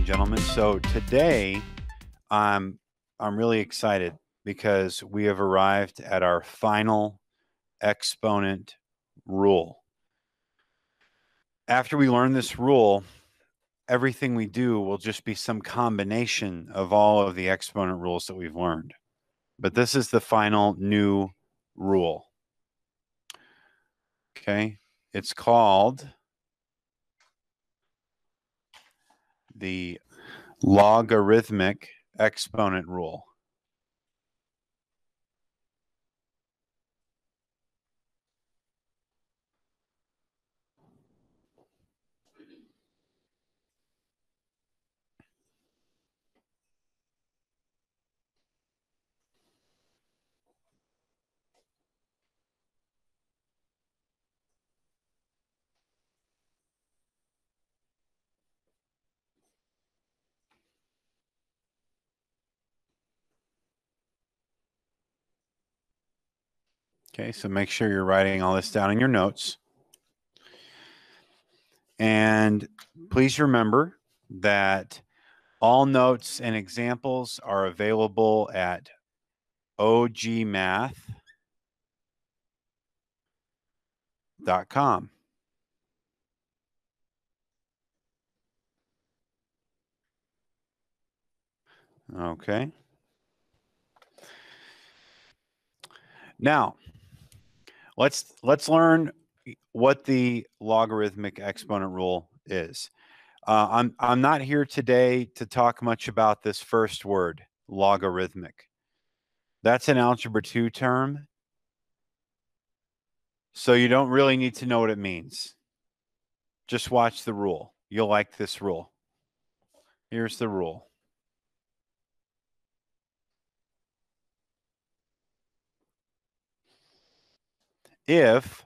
and gentlemen. So today, I'm really excited because we have arrived at our final exponent rule. After we learn this rule, everything we do will just be some combination of all of the exponent rules that we've learned. But this is the final new rule. Okay, it's called the logarithmic exponent rule. Okay, so make sure you're writing all this down in your notes. And please remember that all notes and examples are available at OGMATH.com. Okay. Now, let's learn what the logarithmic exponent rule is. I'm not here today to talk much about this first word, logarithmic. That's an Algebra 2 term, so you don't really need to know what it means. Just watch the rule. You'll like this rule. Here's the rule. If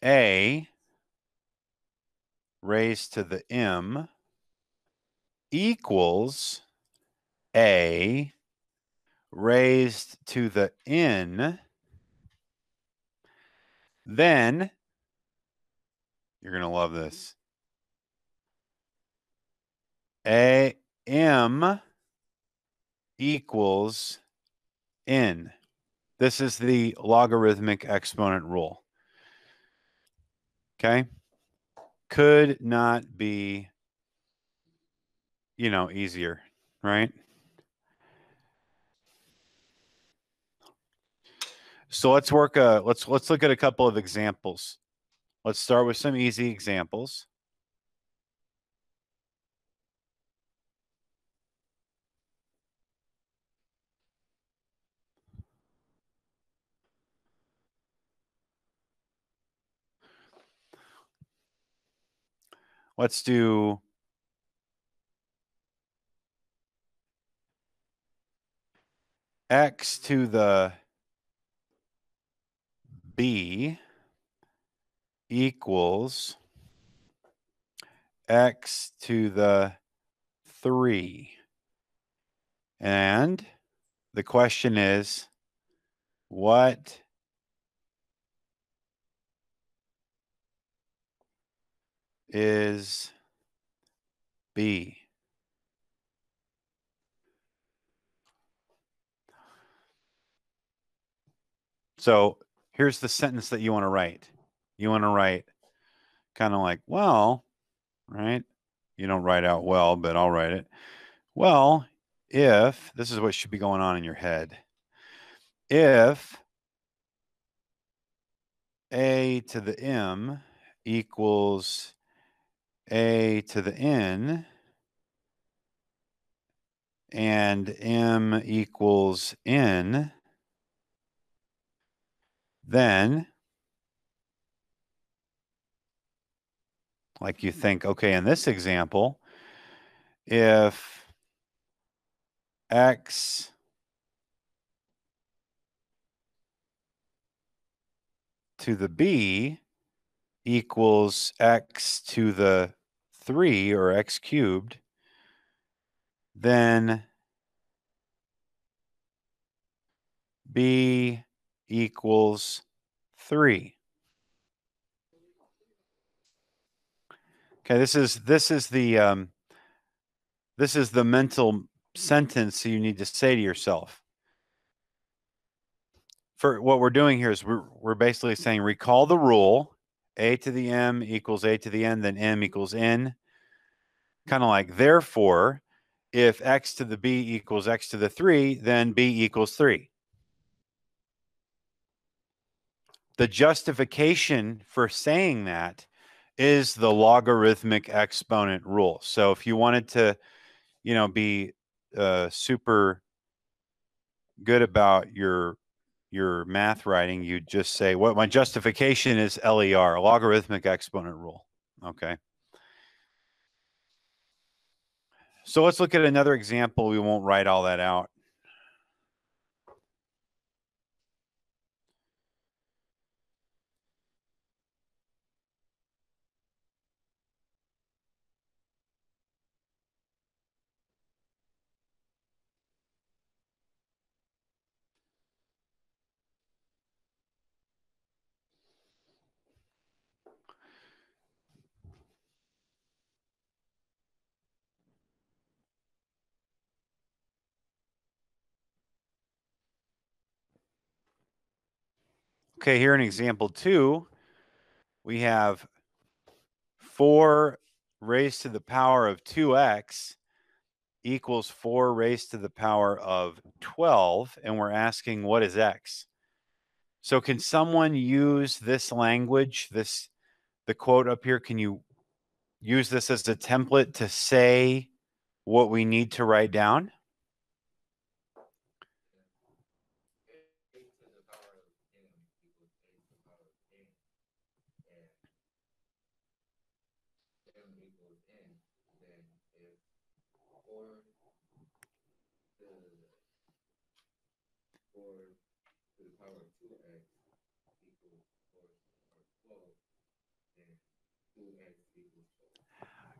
a raised to the m equals a raised to the n, then you're going to love this. M equals n. This is the logarithmic exponent rule. Okay? Could not be, easier, right? So let's look at a couple of examples. Let's start with some easy examples. Let's do x to the b equals x to the 3. And the question is, what is b? So here's the sentence that you want to write. You want to write kind of like, well, right? You don't write out well, but I'll write it. Well, if, this is what should be going on in your head. If a to the m equals a to the n, and m equals n, then, like you think, okay, in this example, if x to the b equals x to the 3, or x cubed, then b equals 3. Okay, this is the mental sentence you need to say to yourself. For what we're doing here is we're basically saying recall the rule, a to the m equals a to the n, then m equals n. Kind of like, therefore, if x to the b equals x to the 3, then b equals 3. The justification for saying that is the logarithmic exponent rule. So if you wanted to, be super good about your math writing, you just say, what my justification is LER, logarithmic exponent rule. Okay. So let's look at another example. We won't write all that out. Okay, here in example 2, we have 4 raised to the power of 2x equals 4 raised to the power of 12, and we're asking what is x? So can someone use this language, the quote up here, can you use this as a template to say what we need to write down?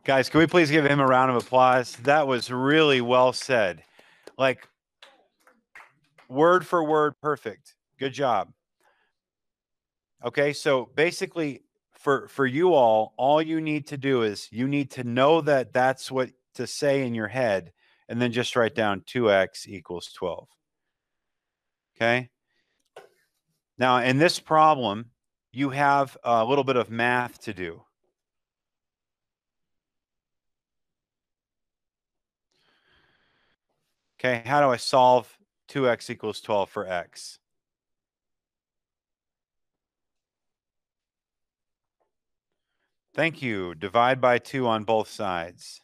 Guys, can we please give him a round of applause? That was really well said. Like, word for word, perfect. Good job. Okay, so basically, for you all you need to do is you need to know that that's what to say in your head, and then just write down 2x equals 12. Okay. Now, in this problem, you have a little bit of math to do. Okay, how do I solve 2x equals 12 for x? Thank you. Divide by 2 on both sides.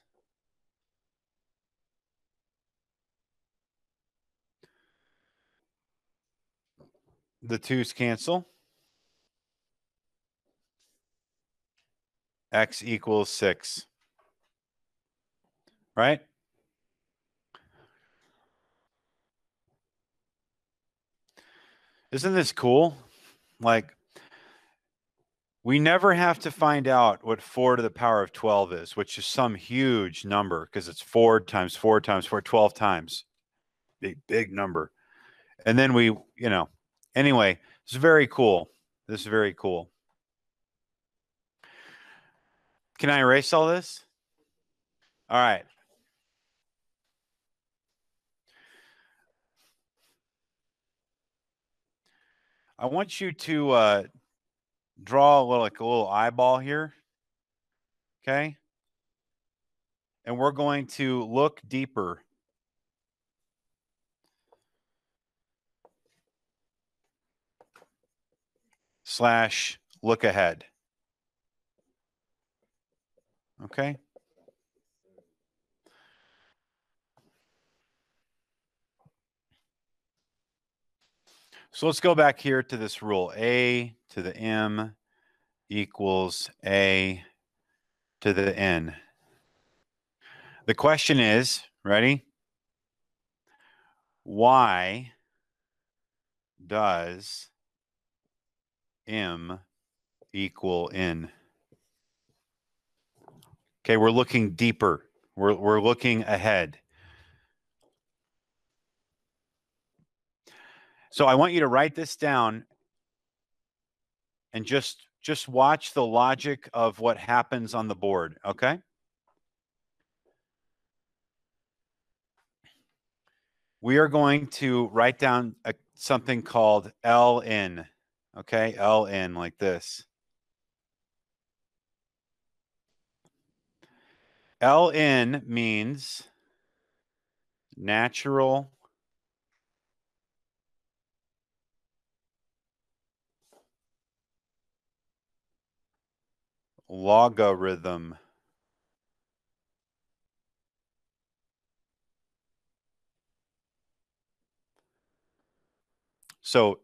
The 2's cancel. X equals 6. Right? Isn't this cool? Like, we never have to find out what 4 to the power of 12 is, which is some huge number because it's 4 times 4 times 4, 12 times. Big number. And then we, anyway, it's very cool. This is very cool. Can I erase all this? All right. I want you to draw like a little eyeball here. Okay. And we're going to look deeper. / look ahead. Okay. So let's go back here to this rule. A to the m equals a to the n. The question is, ready? Why does m equal n? Okay, we're looking deeper. We're looking ahead. So I want you to write this down and just just watch the logic of what happens on the board, okay? We are going to write down something called Ln, okay? Ln, like this. Ln means natural logarithm. So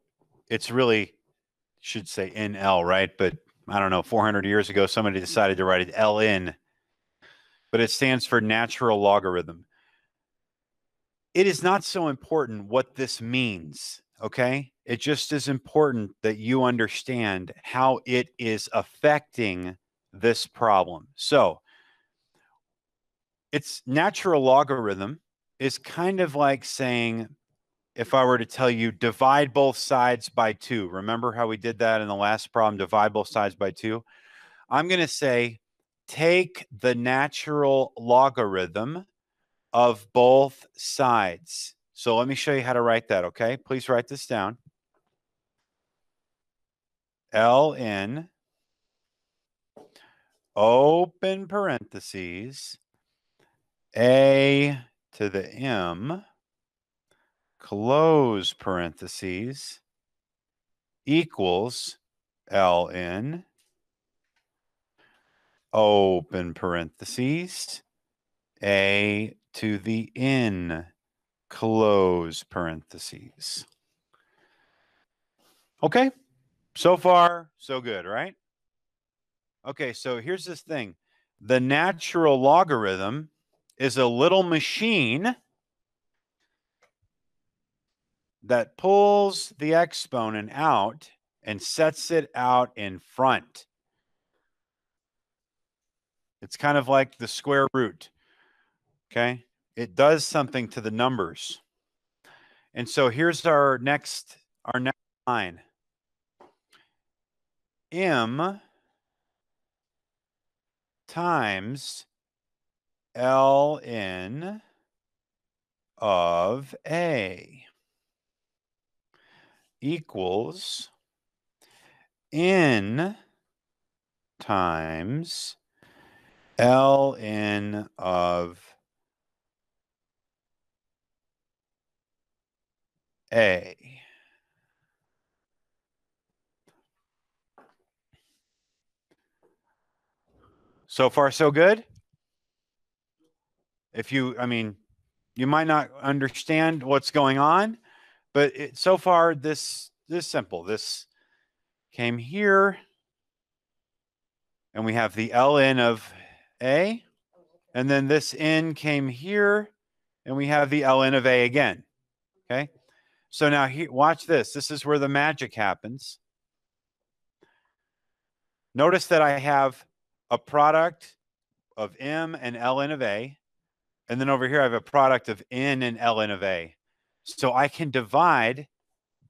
it's really, should say NL, right? But I don't know, 400 years ago, somebody decided to write it Ln, but it stands for natural logarithm. It is not so important what this means, okay? It just is important that you understand how it is affecting this problem. So it's natural logarithm is kind of like saying, if I were to tell you divide both sides by 2, remember how we did that in the last problem, divide both sides by 2? I'm going to say take the natural logarithm of both sides. So let me show you how to write that, okay? Please write this down. Ln, open parentheses, a to the m, close parentheses, equals Ln, open parentheses, a to the n, close parentheses. Okay, so far, so good, right? Okay, so here's this thing. The natural logarithm is a little machine that pulls the exponent out and sets it out in front. It's kind of like the square root, okay? It does something to the numbers. And so here's our next line. M times Ln of A equals N times Ln of A. So far, so good? If you, I mean, you might not understand what's going on, but so far, this simple. This came here, and we have the Ln of A, and then this n came here, and we have the Ln of A again, okay? So now here, watch this. This is where the magic happens. Notice that I have a product of M and Ln of A, and then over here I have a product of N and Ln of A. So I can divide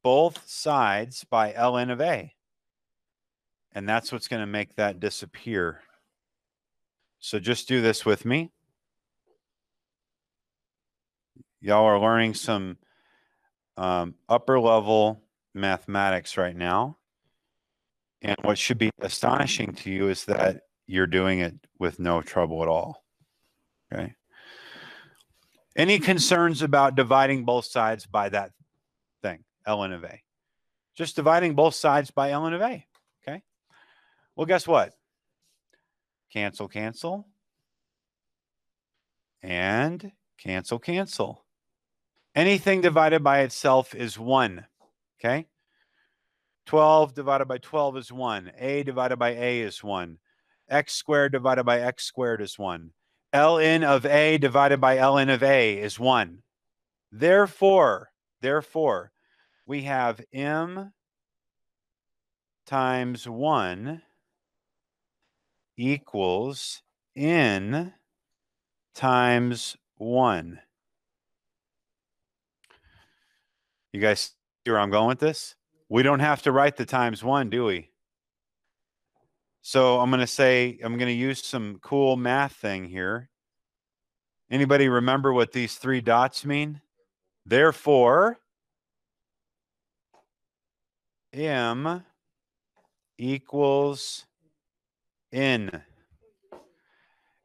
both sides by Ln of A. And that's what's going to make that disappear. So just do this with me. Y'all are learning some upper level mathematics right now. And what should be astonishing to you is that you're doing it with no trouble at all. Okay. Any concerns about dividing both sides by that thing, Ln of A? Just dividing both sides by Ln of A. Okay. Well, guess what? Cancel, cancel. And cancel, cancel. Anything divided by itself is 1. Okay. 12 divided by 12 is 1. A divided by A is 1. X squared divided by X squared is 1. Ln of A divided by Ln of A is 1. Therefore, we have M times 1 equals N times 1. You guys see where I'm going with this? We don't have to write the times 1, do we? So I'm going to say, I'm going to use some cool math thing here. Anybody remember what these three dots mean? Therefore, M equals N.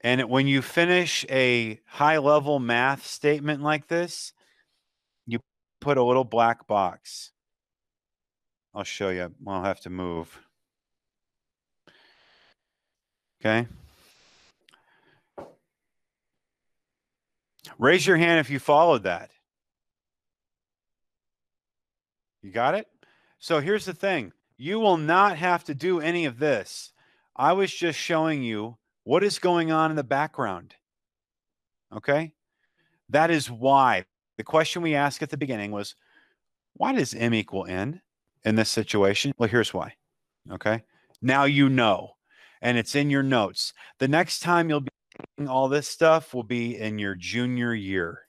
And when you finish a high-level math statement like this, you put a little black box. I'll show you. I'll have to move. Okay. Raise your hand if you followed that. You got it? So here's the thing. You will not have to do any of this. I was just showing you what is going on in the background. Okay? That is why. The question we asked at the beginning was, why does M equal N in this situation? Well, here's why. Okay? Now you know. And it's in your notes. The next time you'll be doing all this stuff will be in your junior year.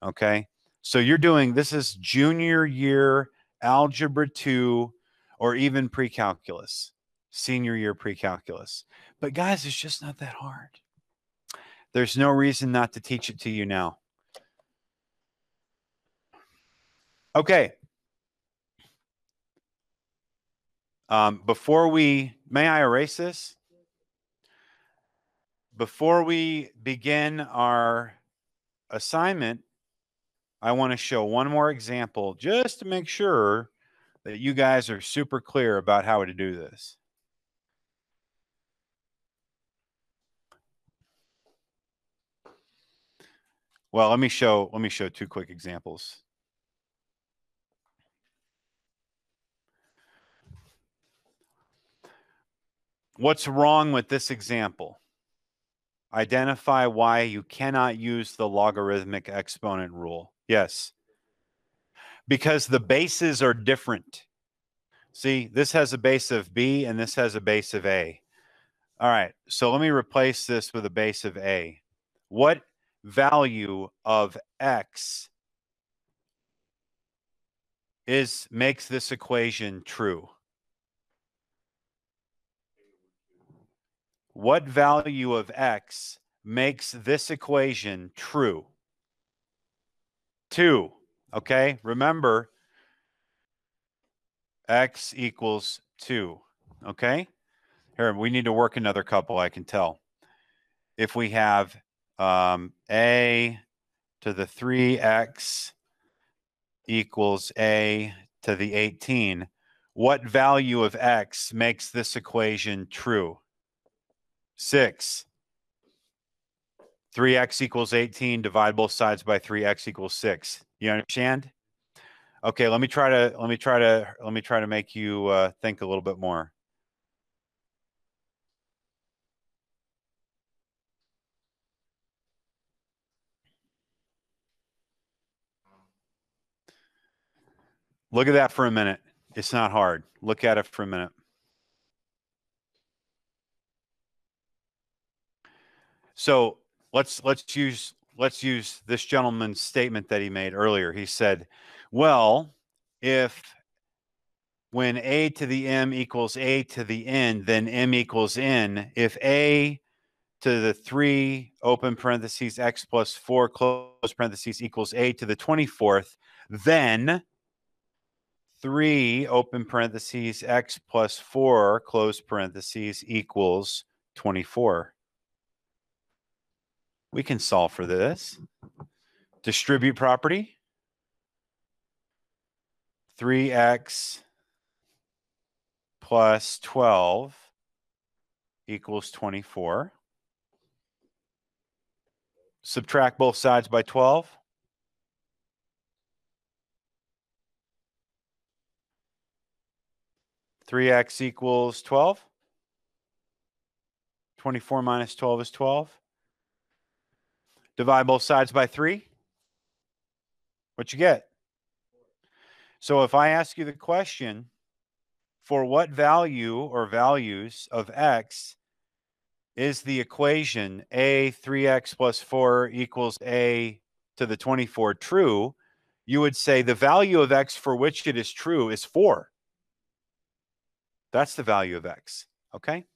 Okay? So you're doing, this is junior year algebra 2 or even pre-calculus, senior year pre-calculus. But guys, it's just not that hard. There's no reason not to teach it to you now. Okay. May I erase this? Before we begin our assignment, I want to show one more example just to make sure that you guys are super clear about how to do this. Well, let me show two quick examples. What's wrong with this example? Identify why you cannot use the logarithmic exponent rule. Yes. Because the bases are different. See, this has a base of B and this has a base of A. All right, so let me replace this with a base of A. What value of X makes this equation true? What value of X makes this equation true? 2. Okay, remember, X equals 2. Okay, here, we need to work another couple, I can tell. If we have A to the 3X equals A to the 18, what value of X makes this equation true? 6. 3x equals 18, divide both sides by 3x equals 6. You understand? Okay, let me try to make you think a little bit more. Look at that for a minute. It's not hard. Look at it for a minute. So let's use this gentleman's statement that he made earlier. He said, well, if when A to the M equals A to the N, then M equals N. If A to the 3, open parentheses, X plus 4, close parentheses, equals A to the 24th, then 3, open parentheses, X plus 4, close parentheses, equals 24. We can solve for this. Distribute property. 3x plus 12 equals 24. Subtract both sides by 12. Three x equals 12. 24 minus 12 is 12. Divide both sides by 3. What you get? So if I ask you the question, for what value or values of x is the equation A 3x plus 4 equals A to the 24 true, you would say the value of x for which it is true is 4. That's the value of x, okay?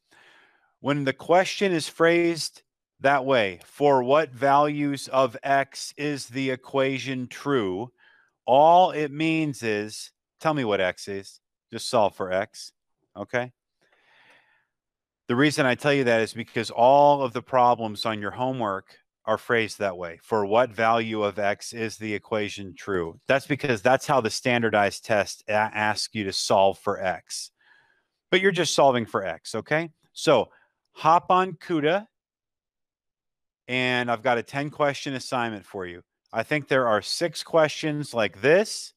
When the question is phrased that way, for what values of x is the equation true, all it means is, tell me what x is. Just solve for x, okay? The reason I tell you that is because all of the problems on your homework are phrased that way. For what value of x is the equation true? That's because that's how the standardized test asks you to solve for x. But you're just solving for x, okay? So hop on CUDA, and I've got a 10-question assignment for you. I think there are 6 questions like this,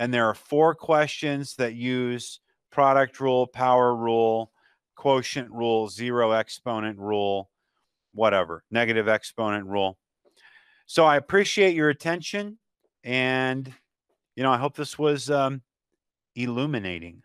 and there are 4 questions that use product rule, power rule, quotient rule, zero exponent rule, whatever, negative exponent rule. So I appreciate your attention, and I hope this was illuminating.